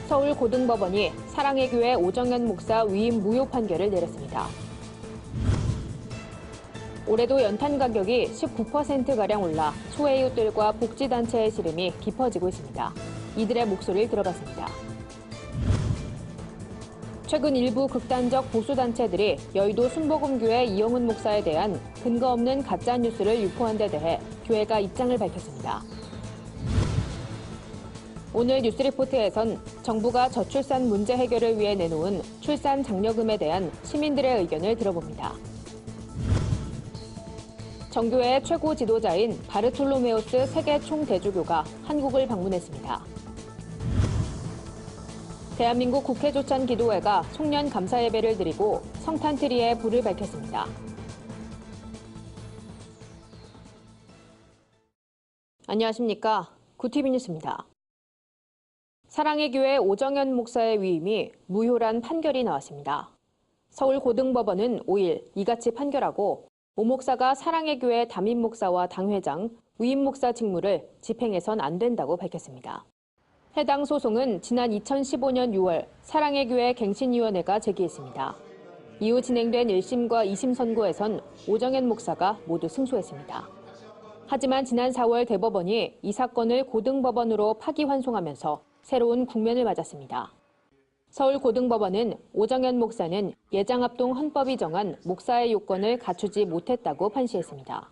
서울고등법원이 사랑의 교회 오정현 목사 위임 무효 판결을 내렸습니다. 올해도 연탄 가격이 19%가량 올라 소외이웃들과 복지단체의 시름이 깊어지고 있습니다. 이들의 목소리를 들어봤습니다. 최근 일부 극단적 보수단체들이 여의도 순복음교회 이영훈 목사에 대한 근거 없는 가짜뉴스를 유포한 데 대해 교회가 입장을 밝혔습니다. 오늘 뉴스리포트에선 정부가 저출산 문제 해결을 위해 내놓은 출산 장려금에 대한 시민들의 의견을 들어봅니다. 정교회의 최고 지도자인 바르톨로메오스 세계 총대주교가 한국을 방문했습니다. 대한민국 국회조찬기도회가 송년 감사 예배를 드리고 성탄트리에 불을 밝혔습니다. 안녕하십니까. 구티비 뉴스입니다. 사랑의 교회 오정현 목사의 위임이 무효란 판결이 나왔습니다. 서울고등법원은 5일 이같이 판결하고 오 목사가 사랑의 교회 담임 목사와 당회장, 위임 목사 직무를 집행해선 안 된다고 밝혔습니다. 해당 소송은 지난 2015년 6월 사랑의 교회 갱신위원회가 제기했습니다. 이후 진행된 1심과 2심 선고에선 오정현 목사가 모두 승소했습니다. 하지만 지난 4월 대법원이 이 사건을 고등법원으로 파기환송하면서 새로운 국면을 맞았습니다. 서울고등법원은 오정현 목사는 예장합동 헌법이 정한 목사의 요건을 갖추지 못했다고 판시했습니다.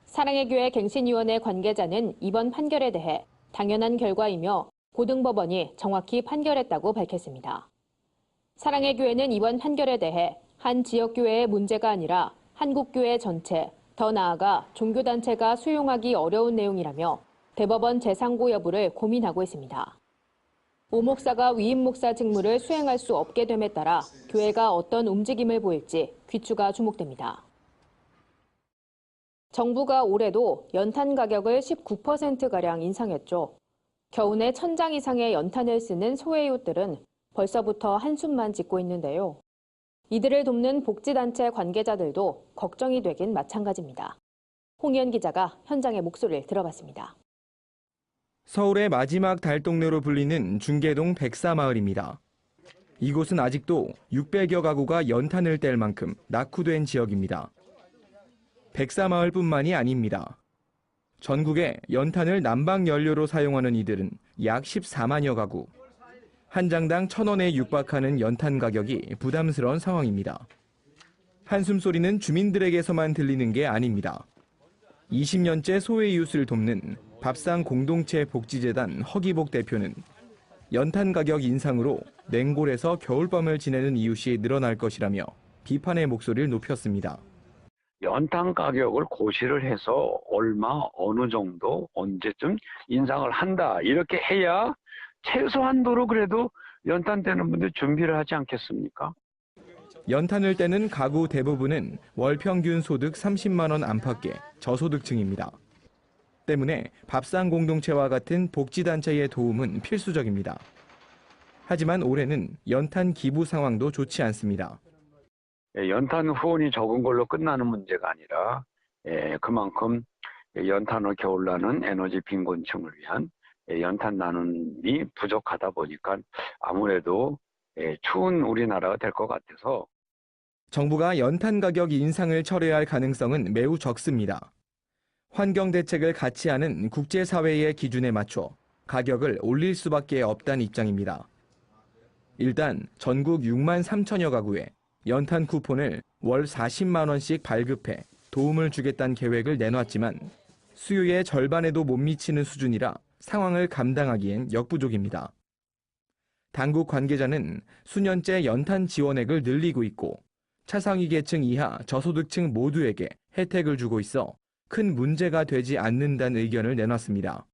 사랑의 교회 갱신위원회 관계자는 이번 판결에 대해 당연한 결과이며 고등법원이 정확히 판결했다고 밝혔습니다. 사랑의 교회는 이번 판결에 대해 한 지역교회의 문제가 아니라 한국교회 전체, 더 나아가 종교단체가 수용하기 어려운 내용이라며 대법원 재상고 여부를 고민하고 있습니다. 오 목사가 위임 목사 직무를 수행할 수 없게 됨에 따라 교회가 어떤 움직임을 보일지 귀추가 주목됩니다. 정부가 올해도 연탄 가격을 19%가량 인상했죠. 겨우내 1,000장 이상의 연탄을 쓰는 소외이웃들은 벌써부터 한숨만 짓고 있는데요. 이들을 돕는 복지단체 관계자들도 걱정이 되긴 마찬가지입니다. 홍희연 기자가 현장의 목소리를 들어봤습니다. 서울의 마지막 달동네로 불리는 중계동 백사마을입니다. 이곳은 아직도 600여 가구가 연탄을 뗄 만큼 낙후된 지역입니다. 백사마을뿐만이 아닙니다. 전국에 연탄을 난방 연료로 사용하는 이들은 약 14만여 가구. 한 장당 1,000원에 육박하는 연탄 가격이 부담스러운 상황입니다. 한숨 소리는 주민들에게서만 들리는 게 아닙니다. 20년째 소외이웃을 돕는 밥상 공동체 복지재단 허기복 대표는 연탄 가격 인상으로 냉골에서 겨울밤을 지내는 이웃이 늘어날 것이라며 비판의 목소리를 높였습니다. 연탄 가격을 고시를 해서 얼마, 어느 정도, 언제쯤 인상을 한다. 이렇게 해야 최소한도로 그래도 연탄 떼는 분들 준비를 하지 않겠습니까? 연탄을 떼는 가구 대부분은 월 평균 소득 30만 원 안팎의 저소득층입니다. 때문에 밥상 공동체와 같은 복지단체의 도움은 필수적입니다. 하지만 올해는 연탄 기부 상황도 좋지 않습니다. 연탄 후원이 적은 걸로 끝나는 문제가 아니라 그만큼 연탄을 겨울나는 에너지 빈곤층을 위한 연탄 나눔이 부족하다 보니까 아무래도 추운 우리나라가 될 것 같아서 정부가 연탄 가격 인상을 철회할 가능성은 매우 적습니다. 환경 대책을 같이 하는 국제사회의 기준에 맞춰 가격을 올릴 수밖에 없다는 입장입니다. 일단 전국 6만 3천여 가구에 연탄 쿠폰을 월 40만 원씩 발급해 도움을 주겠다는 계획을 내놨지만 수요의 절반에도 못 미치는 수준이라 상황을 감당하기엔 역부족입니다. 당국 관계자는 수년째 연탄 지원액을 늘리고 있고 차상위 계층 이하 저소득층 모두에게 혜택을 주고 있어 큰 문제가 되지 않는다는 의견을 내놨습니다.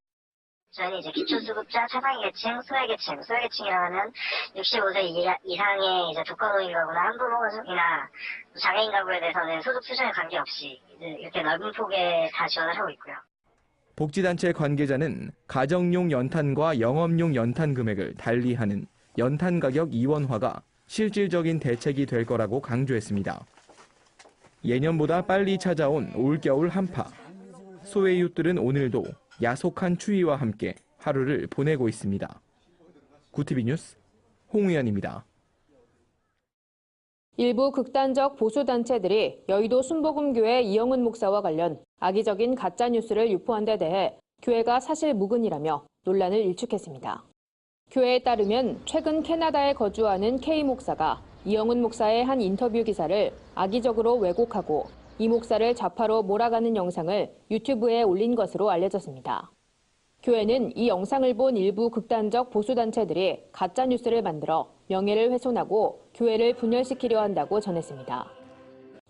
저는 이제 기초수급자, 차상위 계층, 소외계층이라면 65세 이상의 이제 독거노인 가구나 한부모이나 장애인 가구에 대해서는 소득 수준에 관계없이 이렇게 넓은 폭에 다 지원을 하고 있고요. 복지단체 관계자는 가정용 연탄과 영업용 연탄 금액을 달리하는 연탄 가격 이원화가 실질적인 대책이 될 거라고 강조했습니다. 예년보다 빨리 찾아온 올겨울 한파. 소외이웃들은 오늘도 야속한 추위와 함께 하루를 보내고 있습니다. 구티비 뉴스 홍우연입니다. 일부 극단적 보수단체들이 여의도 순복음교회 이영훈 목사와 관련 악의적인 가짜뉴스를 유포한 데 대해 교회가 사실 무근이라며 논란을 일축했습니다. 교회에 따르면 최근 캐나다에 거주하는 K 목사가 이영훈 목사의 한 인터뷰 기사를 악의적으로 왜곡하고 이 목사를 좌파로 몰아가는 영상을 유튜브에 올린 것으로 알려졌습니다. 교회는 이 영상을 본 일부 극단적 보수단체들이 가짜뉴스를 만들어 명예를 훼손하고 교회를 분열시키려 한다고 전했습니다.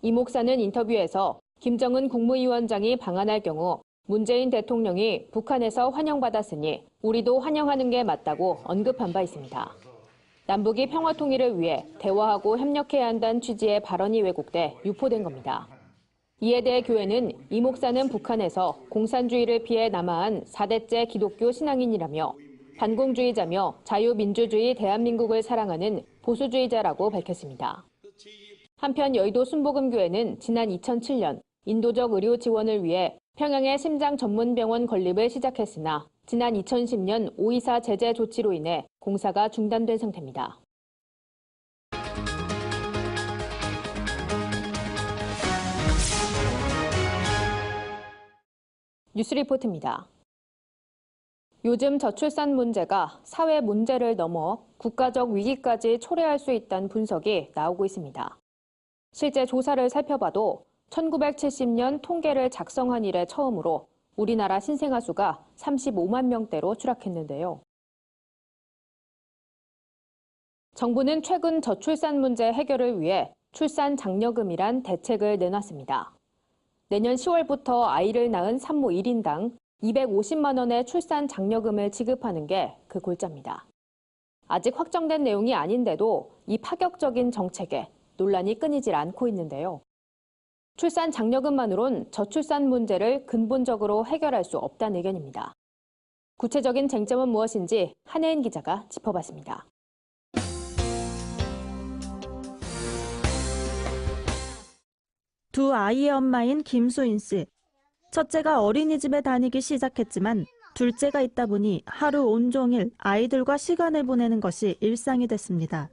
이 목사는 인터뷰에서 김정은 국무위원장이 방한할 경우 문재인 대통령이 북한에서 환영받았으니 우리도 환영하는 게 맞다고 언급한 바 있습니다. 남북이 평화통일을 위해 대화하고 협력해야 한다는 취지의 발언이 왜곡돼 유포된 겁니다. 이에 대해 교회는 이 목사는 북한에서 공산주의를 피해 남하한 4대째 기독교 신앙인이라며 반공주의자며 자유민주주의 대한민국을 사랑하는 보수주의자라고 밝혔습니다. 한편 여의도 순복음교회는 지난 2007년 인도적 의료 지원을 위해 평양에 심장 전문병원 건립을 시작했으나 지난 2010년 5.24 제재 조치로 인해 공사가 중단된 상태입니다. 뉴스리포트입니다. 요즘 저출산 문제가 사회 문제를 넘어 국가적 위기까지 초래할 수 있다는 분석이 나오고 있습니다. 실제 조사를 살펴봐도 1970년 통계를 작성한 이래 처음으로 우리나라 신생아 수가 35만 명대로 추락했는데요. 정부는 최근 저출산 문제 해결을 위해 출산 장려금이란 대책을 내놨습니다. 내년 10월부터 아이를 낳은 산모 1인당 250만 원의 출산 장려금을 지급하는 게 그 골자입니다. 아직 확정된 내용이 아닌데도 이 파격적인 정책에 논란이 끊이질 않고 있는데요. 출산 장려금만으론 저출산 문제를 근본적으로 해결할 수 없다는 의견입니다. 구체적인 쟁점은 무엇인지 한혜인 기자가 짚어봤습니다. 두 아이의 엄마인 김수인 씨. 첫째가 어린이집에 다니기 시작했지만 둘째가 있다 보니 하루 온종일 아이들과 시간을 보내는 것이 일상이 됐습니다.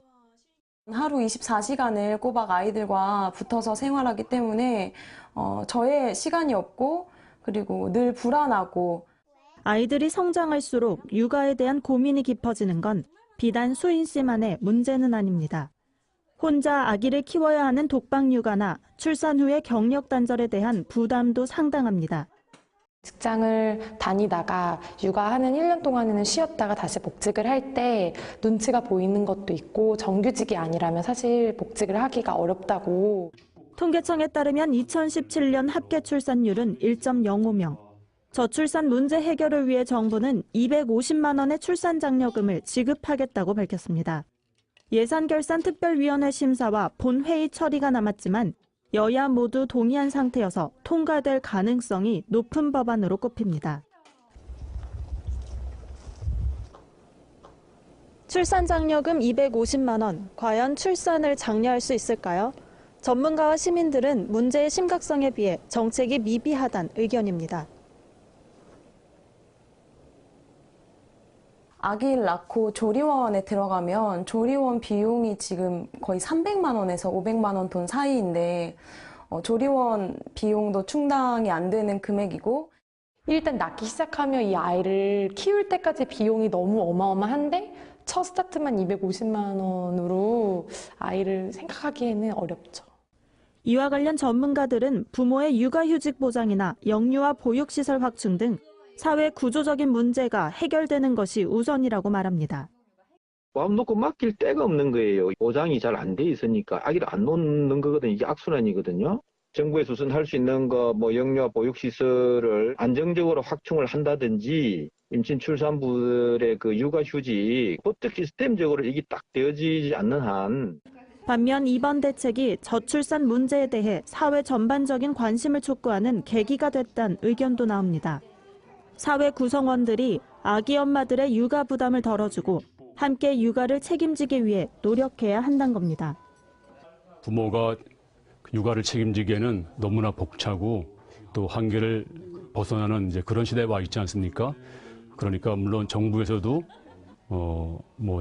하루 24시간을 꼬박 아이들과 붙어서 생활하기 때문에 저의 시간이 없고 그리고 늘 불안하고 아이들이 성장할수록 육아에 대한 고민이 깊어지는 건 비단 수인 씨만의 문제는 아닙니다. 혼자 아기를 키워야 하는 독박 육아나 출산 후의 경력 단절에 대한 부담도 상당합니다. 직장을 다니다가 육아하는 1년 동안에는 쉬었다가 다시 복직을 할 때 눈치가 보이는 것도 있고 정규직이 아니라면 사실 복직을 하기가 어렵다고. 통계청에 따르면 2017년 합계 출산율은 1.05명. 저출산 문제 해결을 위해 정부는 250만 원의 출산 장려금을 지급하겠다고 밝혔습니다. 예산결산특별위원회 심사와 본회의 처리가 남았지만 여야 모두 동의한 상태여서 통과될 가능성이 높은 법안으로 꼽힙니다. 출산 장려금 250만 원, 과연 출산을 장려할 수 있을까요? 전문가와 시민들은 문제의 심각성에 비해 정책이 미비하다는 의견입니다. 아기를 낳고 조리원에 들어가면 조리원 비용이 지금 거의 300만 원에서 500만 원 돈 사이인데 조리원 비용도 충당이 안 되는 금액이고 일단 낳기 시작하면 이 아이를 키울 때까지 비용이 너무 어마어마한데 첫 스타트만 250만 원으로 아이를 생각하기에는 어렵죠. 이와 관련 전문가들은 부모의 육아휴직 보장이나 영유아 보육시설 확충 등 사회 구조적인 문제가 해결되는 것이 우선이라고 말합니다. 마음 놓고 맡길 데가 없는 거예요. 보장이 잘 안 돼 있으니까 아기를 안 놓는 거거든요. 이게 악순환이거든요. 정부에서 우선 할 수 있는 거, 영유아 보육시설을 안정적으로 확충을 한다든지 임신 출산부들의 그 육아휴직 보트 시스템적으로 이게 딱 되어지지 않는 한. 반면 이번 대책이 저출산 문제에 대해 사회 전반적인 관심을 촉구하는 계기가 됐다는 의견도 나옵니다. 사회 구성원들이 아기 엄마들의 육아 부담을 덜어주고 함께 육아를 책임지기 위해 노력해야 한다는 겁니다. 부모가 육아를 책임지기에는 너무나 벅차고 또 한계를 벗어나는 그런 시대에 와 있지 않습니까? 그러니까 물론 정부에서도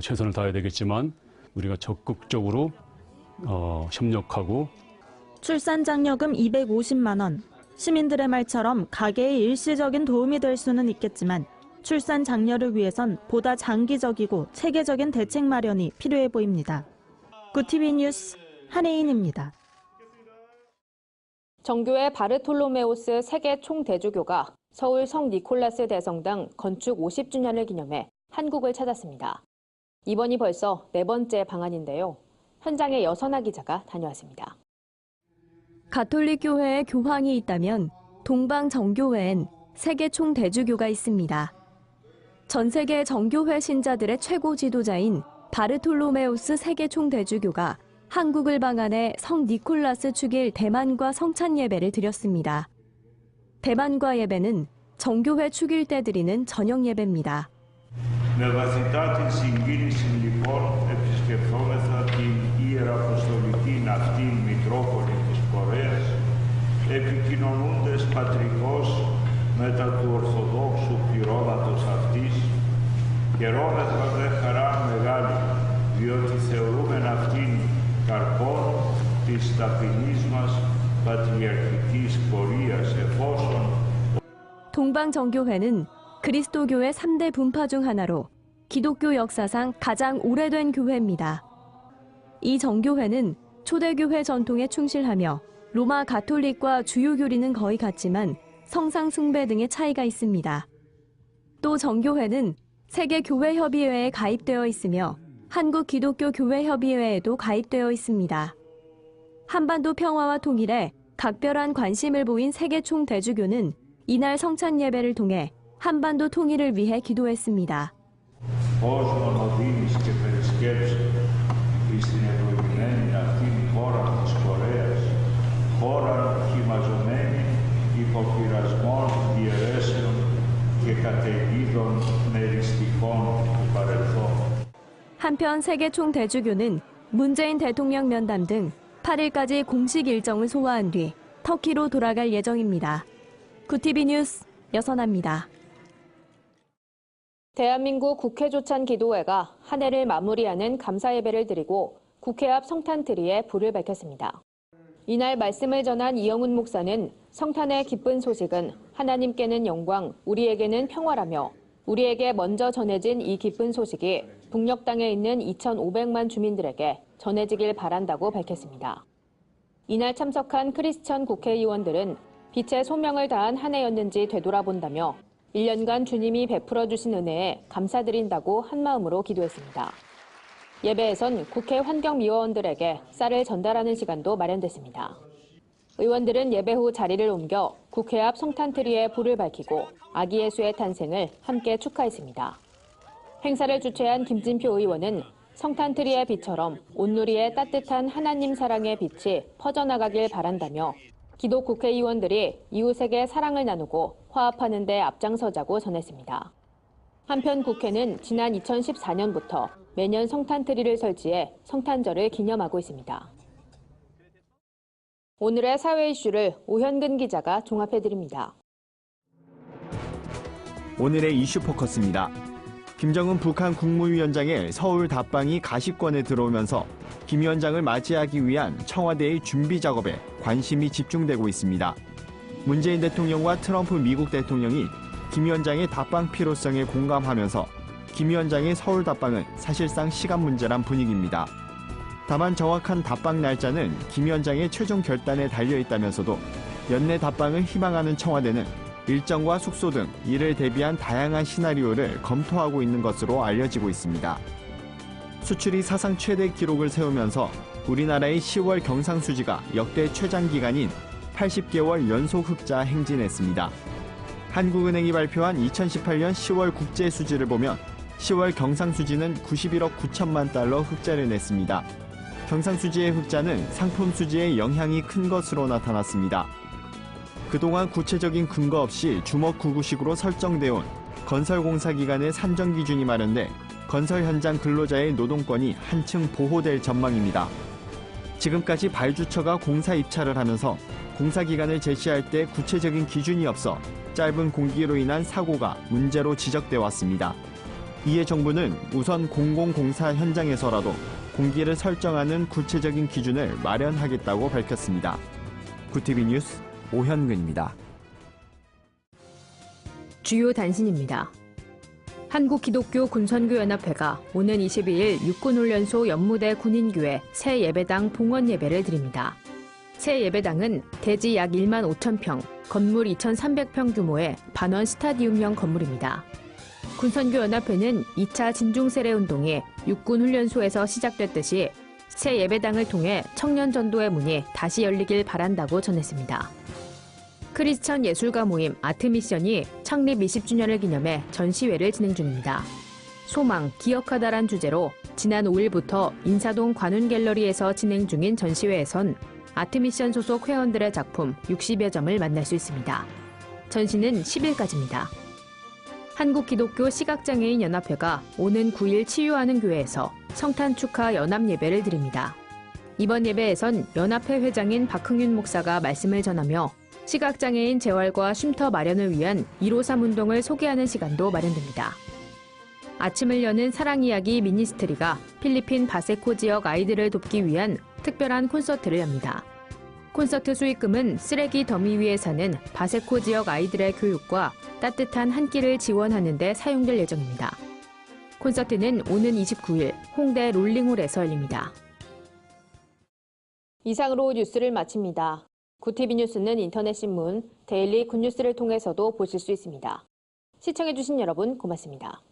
최선을 다해야 되겠지만 우리가 적극적으로 협력하고 출산장려금 250만 원. 시민들의 말처럼 가계의 일시적인 도움이 될 수는 있겠지만 출산 장려를 위해선 보다 장기적이고 체계적인 대책 마련이 필요해 보입니다. 구티비 뉴스 한혜인입니다. 정교회 바르톨로메오스 세계 총대주교가 서울 성 니콜라스 대성당 건축 50주년을 기념해 한국을 찾았습니다. 이번이 벌써 4번째 방한인데요. 현장에 여선아 기자가 다녀왔습니다. 가톨릭 교회에 교황이 있다면 동방 정교회엔 세계 총대주교가 있습니다. 전 세계 정교회 신자들의 최고 지도자인 바르톨로메우스 세계 총대주교가 한국을 방한해 성 니콜라스 축일 대만과 성찬 예배를 드렸습니다. 대만과 예배는 정교회 축일 때 드리는 저녁 예배입니다. Με βαθύτατη συγκίνηση λοιπόν επισκεφθόμεθα την ιεραποστολική αυτήν Μητρόπολη της Κορέας, επικοινωνούντες πατρικώς μετά του Ορθοδόξου πληρώματος αυτής, χαιρόμεθα δε χαρά μεγάλη, διότι θεωρούμεν αυτήν καρπόν της ταπεινής μας πατριαρχικής πορείας εφόσον 동방정교회는 그리스도교의 3대 분파 중 하나로 기독교 역사상 가장 오래된 교회입니다. 이 정교회는 초대교회 전통에 충실하며 로마 가톨릭과 주요 교리는 거의 같지만 성상 숭배 등의 차이가 있습니다. 또 정교회는 세계교회협의회에 가입되어 있으며 한국기독교교회협의회에도 가입되어 있습니다. 한반도 평화와 통일에 각별한 관심을 보인 세계 총대주교는 이날 성찬 예배를 통해 한반도 통일을 위해 기도했습니다. Όσων οδήγησε και περισκέψει στην ευλογημένη αυτήν χώρα της Κορέας, χώρα χυμαζωμένη υποπειρασμών, διαιρέσεων και καταιγίδων μεριστικών του παρελθόν. 한편 세계 총대주교는 문재인 대통령 면담 등 8일까지 공식 일정을 소화한 뒤 터키로 돌아갈 예정입니다. 구티비 뉴스 여선아입니다. 대한민국 국회조찬 기도회가 한 해를 마무리하는 감사 예배를 드리고 국회 앞 성탄트리에 불을 밝혔습니다. 이날 말씀을 전한 이영훈 목사는 성탄의 기쁜 소식은 하나님께는 영광, 우리에게는 평화라며 우리에게 먼저 전해진 이 기쁜 소식이 북녘 땅에 있는 2,500만 주민들에게 전해지길 바란다고 밝혔습니다. 이날 참석한 크리스천 국회의원들은 빛의 소명을 다한 한 해였는지 되돌아본다며 1년간 주님이 베풀어 주신 은혜에 감사드린다고 한마음으로 기도했습니다. 예배에선 국회 환경미화원들에게 쌀을 전달하는 시간도 마련됐습니다. 의원들은 예배 후 자리를 옮겨 국회 앞 성탄트리에 불을 밝히고 아기 예수의 탄생을 함께 축하했습니다. 행사를 주최한 김진표 의원은 성탄트리의 빛처럼 온누리의 따뜻한 하나님 사랑의 빛이 퍼져나가길 바란다며 기독 국회의원들이 이웃에게 사랑을 나누고 화합하는 데 앞장서자고 전했습니다. 한편 국회는 지난 2014년부터 매년 성탄트리를 설치해 성탄절을 기념하고 있습니다. 오늘의 사회 이슈를 오현근 기자가 종합해드립니다. 오늘의 이슈 포커스입니다. 김정은 북한 국무위원장의 서울 답방이 가시권에 들어오면서 김 위원장을 맞이하기 위한 청와대의 준비 작업에 관심이 집중되고 있습니다. 문재인 대통령과 트럼프 미국 대통령이 김 위원장의 답방 필요성에 공감하면서 김 위원장의 서울 답방은 사실상 시간 문제란 분위기입니다. 다만 정확한 답방 날짜는 김 위원장의 최종 결단에 달려있다면서도 연내 답방을 희망하는 청와대는 일정과 숙소 등 이를 대비한 다양한 시나리오를 검토하고 있는 것으로 알려지고 있습니다. 수출이 사상 최대 기록을 세우면서 우리나라의 10월 경상수지가 역대 최장기간인 80개월 연속 흑자 행진했습니다. 한국은행이 발표한 2018년 10월 국제수지를 보면 10월 경상수지는 91억 9천만 달러 흑자를 냈습니다. 경상수지의 흑자는 상품수지에 영향이 큰 것으로 나타났습니다. 그동안 구체적인 근거 없이 주먹구구식으로 설정되어 온 건설공사 기간의 산정 기준이 마련돼 건설 현장 근로자의 노동권이 한층 보호될 전망입니다. 지금까지 발주처가 공사 입찰을 하면서 공사 기간을 제시할 때 구체적인 기준이 없어 짧은 공기로 인한 사고가 문제로 지적돼 왔습니다. 이에 정부는 우선 공공공사 현장에서라도 공기를 설정하는 구체적인 기준을 마련하겠다고 밝혔습니다. 구티비 뉴스 오현근입니다. 주요 단신입니다. 한국기독교군선교연합회가 오는 22일 육군훈련소 연무대 군인교회 새 예배당 봉헌 예배를 드립니다. 새 예배당은 대지 약 1만 5천 평, 건물 2,300평 규모의 반원 스타디움형 건물입니다. 군선교연합회는 2차 진중세례운동이 육군훈련소에서 시작됐듯이 새 예배당을 통해 청년 전도의 문이 다시 열리길 바란다고 전했습니다. 크리스천 예술가 모임 아트미션이 창립 20주년을 기념해 전시회를 진행 중입니다. 소망, 기억하다란 주제로 지난 5일부터 인사동 관훈갤러리에서 진행 중인 전시회에선 아트미션 소속 회원들의 작품 60여 점을 만날 수 있습니다. 전시는 10일까지입니다. 한국기독교 시각장애인 연합회가 오는 9일 치유하는 교회에서 성탄 축하 연합 예배를 드립니다. 이번 예배에선 연합회 회장인 박흥윤 목사가 말씀을 전하며 시각장애인 재활과 쉼터 마련을 위한 153 운동을 소개하는 시간도 마련됩니다. 아침을 여는 사랑이야기 미니스트리가 필리핀 바세코 지역 아이들을 돕기 위한 특별한 콘서트를 엽니다. 콘서트 수익금은 쓰레기 더미 위에 사는 바세코 지역 아이들의 교육과 따뜻한 한 끼를 지원하는 데 사용될 예정입니다. 콘서트는 오는 29일 홍대 롤링홀에서 열립니다. 이상으로 뉴스를 마칩니다. 구티비 뉴스는 인터넷 신문 데일리 굿뉴스를 통해서도 보실 수 있습니다. 시청해주신 여러분 고맙습니다.